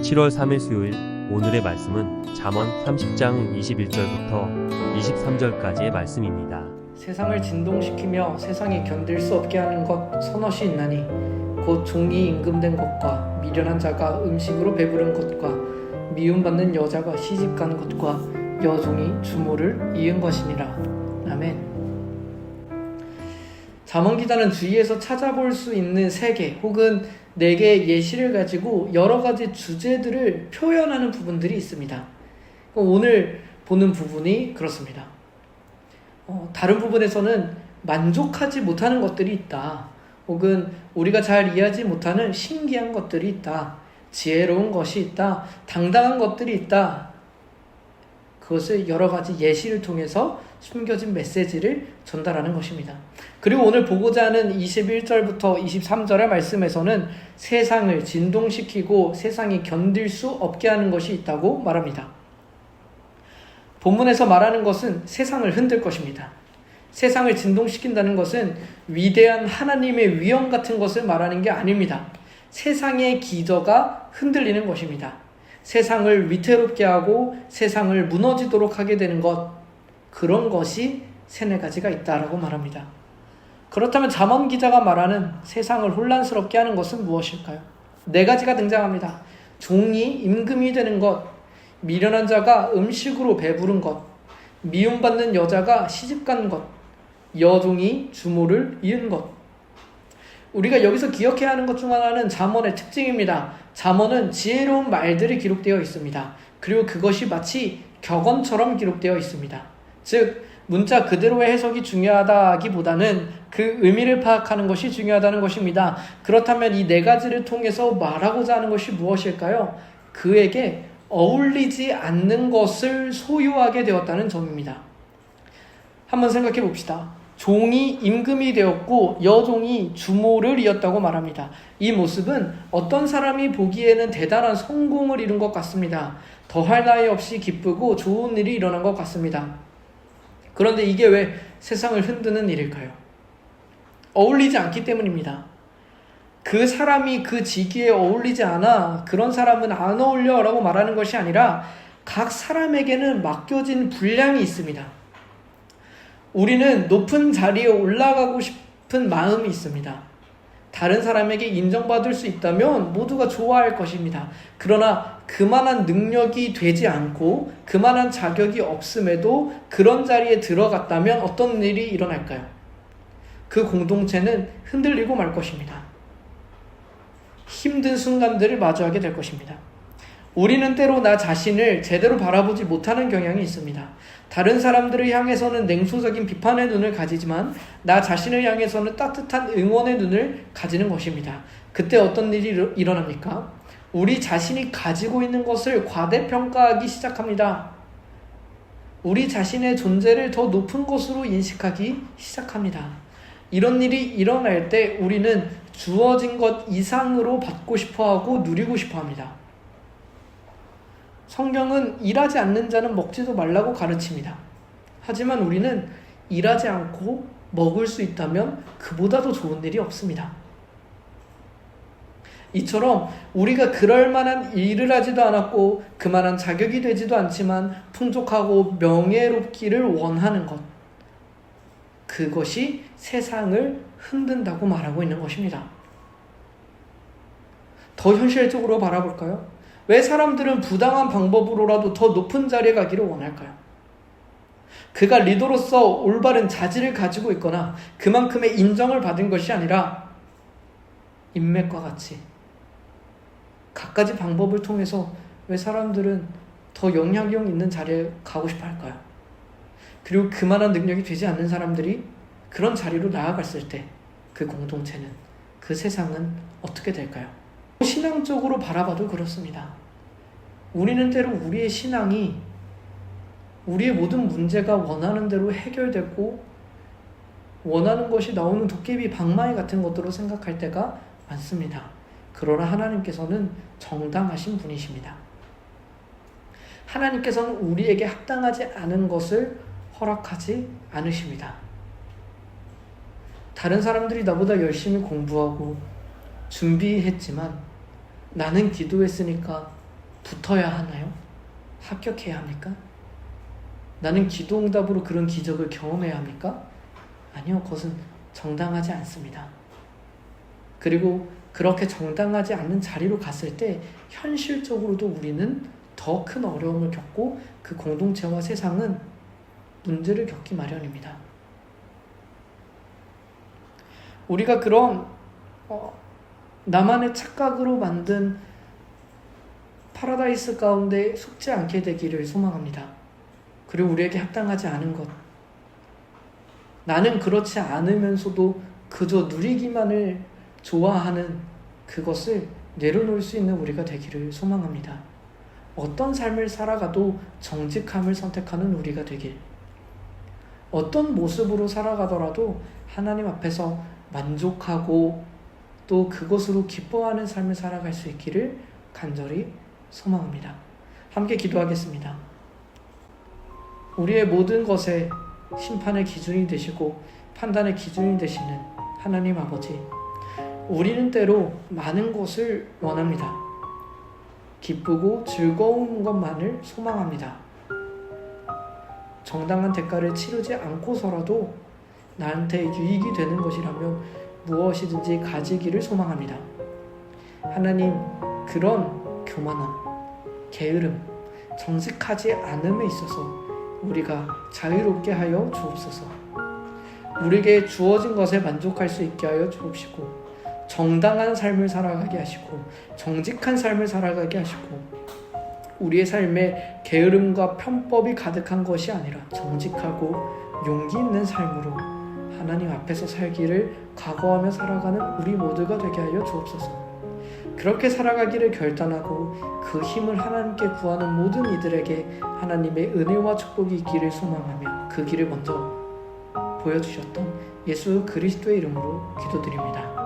7월 3일 수요일 오늘의 말씀은 잠언 30장 21절부터 23절까지의 말씀입니다. 세상을 진동시키며 세상이 견딜 수 없게 하는 것 서너시 있나니 곧 종이 임금된 것과 미련한 자가 음식으로 배부른 것과 미움받는 여자가 시집간 것과 여종이 주모를 이은 것이니라. 아멘. 잠언 기자는 주위에서 찾아볼 수 있는 3개 혹은 4개의 예시를 가지고 여러 가지 주제들을 표현하는 부분들이 있습니다. 오늘 보는 부분이 그렇습니다. 다른 부분에서는 만족하지 못하는 것들이 있다. 혹은 우리가 잘 이해하지 못하는 신기한 것들이 있다. 지혜로운 것이 있다. 당당한 것들이 있다. 그것을 여러 가지 예시를 통해서 숨겨진 메시지를 전달하는 것입니다. 그리고 오늘 보고자 하는 21절부터 23절의 말씀에서는 세상을 진동시키고 세상이 견딜 수 없게 하는 것이 있다고 말합니다. 본문에서 말하는 것은 세상을 흔들 것입니다. 세상을 진동시킨다는 것은 위대한 하나님의 위엄 같은 것을 말하는 게 아닙니다. 세상의 기저가 흔들리는 것입니다. 세상을 위태롭게 하고 세상을 무너지도록 하게 되는 것, 그런 것이 3-4가지가 있다라고 말합니다. 그렇다면 잠언 기자가 말하는 세상을 혼란스럽게 하는 것은 무엇일까요? 4가지가 등장합니다. 종이 임금이 되는 것, 미련한 자가 음식으로 배부른 것, 미움받는 여자가 시집간 것, 여종이 주모를 이은 것. 우리가 여기서 기억해야 하는 것 중 하나는 잠언의 특징입니다. 잠언은 지혜로운 말들이 기록되어 있습니다. 그리고 그것이 마치 격언처럼 기록되어 있습니다. 즉, 문자 그대로의 해석이 중요하다기보다는 그 의미를 파악하는 것이 중요하다는 것입니다. 그렇다면 이 4가지를 통해서 말하고자 하는 것이 무엇일까요? 그에게 어울리지 않는 것을 소유하게 되었다는 점입니다. 한번 생각해 봅시다. 종이 임금이 되었고 여종이 주모를 이었다고 말합니다. 이 모습은 어떤 사람이 보기에는 대단한 성공을 이룬 것 같습니다. 더할 나위 없이 기쁘고 좋은 일이 일어난 것 같습니다. 그런데 이게 왜 세상을 흔드는 일일까요? 어울리지 않기 때문입니다. 그 사람이 그 직위에 어울리지 않아, 그런 사람은 안 어울려 라고 말하는 것이 아니라 각 사람에게는 맡겨진 분량이 있습니다. 우리는 높은 자리에 올라가고 싶은 마음이 있습니다. 다른 사람에게 인정받을 수 있다면 모두가 좋아할 것입니다. 그러나 그만한 능력이 되지 않고 그만한 자격이 없음에도 그런 자리에 들어갔다면 어떤 일이 일어날까요? 그 공동체는 흔들리고 말 것입니다. 힘든 순간들을 마주하게 될 것입니다. 우리는 때로 나 자신을 제대로 바라보지 못하는 경향이 있습니다. 다른 사람들을 향해서는 냉소적인 비판의 눈을 가지지만 나 자신을 향해서는 따뜻한 응원의 눈을 가지는 것입니다. 그때 어떤 일이 일어납니까? 우리 자신이 가지고 있는 것을 과대평가하기 시작합니다. 우리 자신의 존재를 더 높은 것으로 인식하기 시작합니다. 이런 일이 일어날 때 우리는 주어진 것 이상으로 받고 싶어하고 누리고 싶어합니다. 성경은 일하지 않는 자는 먹지도 말라고 가르칩니다. 하지만 우리는 일하지 않고 먹을 수 있다면 그보다도 좋은 일이 없습니다. 이처럼 우리가 그럴 만한 일을 하지도 않았고 그만한 자격이 되지도 않지만 풍족하고 명예롭기를 원하는 것, 그것이 세상을 흔든다고 말하고 있는 것입니다. 더 현실적으로 바라볼까요? 왜 사람들은 부당한 방법으로라도 더 높은 자리에 가기를 원할까요? 그가 리더로서 올바른 자질을 가지고 있거나 그만큼의 인정을 받은 것이 아니라 인맥과 같이 갖가지 방법을 통해서 왜 사람들은 더 영향력 있는 자리에 가고 싶어 할까요? 그리고 그만한 능력이 되지 않는 사람들이 그런 자리로 나아갔을 때 그 공동체는, 그 세상은 어떻게 될까요? 신앙적으로 바라봐도 그렇습니다. 우리는 때로 우리의 신앙이 우리의 모든 문제가 원하는 대로 해결되고 원하는 것이 나오는 도깨비 방망이 같은 것으로 생각할 때가 많습니다. 그러나 하나님께서는 정당하신 분이십니다. 하나님께서는 우리에게 합당하지 않은 것을 허락하지 않으십니다. 다른 사람들이 나보다 열심히 공부하고 준비했지만 나는 기도했으니까 붙어야 하나요? 합격해야 합니까? 나는 기도응답으로 그런 기적을 경험해야 합니까? 아니요, 그것은 정당하지 않습니다. 그리고 그렇게 정당하지 않는 자리로 갔을 때 현실적으로도 우리는 더 큰 어려움을 겪고 그 공동체와 세상은 문제를 겪기 마련입니다. 우리가 그런 나만의 착각으로 만든 파라다이스 가운데 속지 않게 되기를 소망합니다. 그리고 우리에게 합당하지 않은 것, 나는 그렇지 않으면서도 그저 누리기만을 좋아하는 그것을 내려놓을 수 있는 우리가 되기를 소망합니다. 어떤 삶을 살아가도 정직함을 선택하는 우리가 되길, 어떤 모습으로 살아가더라도 하나님 앞에서 만족하고 또 그것으로 기뻐하는 삶을 살아갈 수 있기를 간절히 소망합니다. 함께 기도하겠습니다. 우리의 모든 것에 심판의 기준이 되시고 판단의 기준이 되시는 하나님 아버지, 우리는 때로 많은 것을 원합니다. 기쁘고 즐거운 것만을 소망합니다. 정당한 대가를 치르지 않고서라도 나한테 유익이 되는 것이라면 무엇이든지 가지기를 소망합니다. 하나님, 그런 교만함, 게으름, 정직하지 않음에 있어서 우리가 자유롭게 하여 주옵소서. 우리에게 주어진 것에 만족할 수 있게 하여 주옵시고, 정당한 삶을 살아가게 하시고 정직한 삶을 살아가게 하시고, 우리의 삶에 게으름과 편법이 가득한 것이 아니라 정직하고 용기 있는 삶으로 하나님 앞에서 살기를 각오하며 살아가는 우리 모두가 되게 하여 주옵소서. 그렇게 살아가기를 결단하고 그 힘을 하나님께 구하는 모든 이들에게 하나님의 은혜와 축복이 있기를 소망하며 그 길을 먼저 보여주셨던 예수 그리스도의 이름으로 기도드립니다.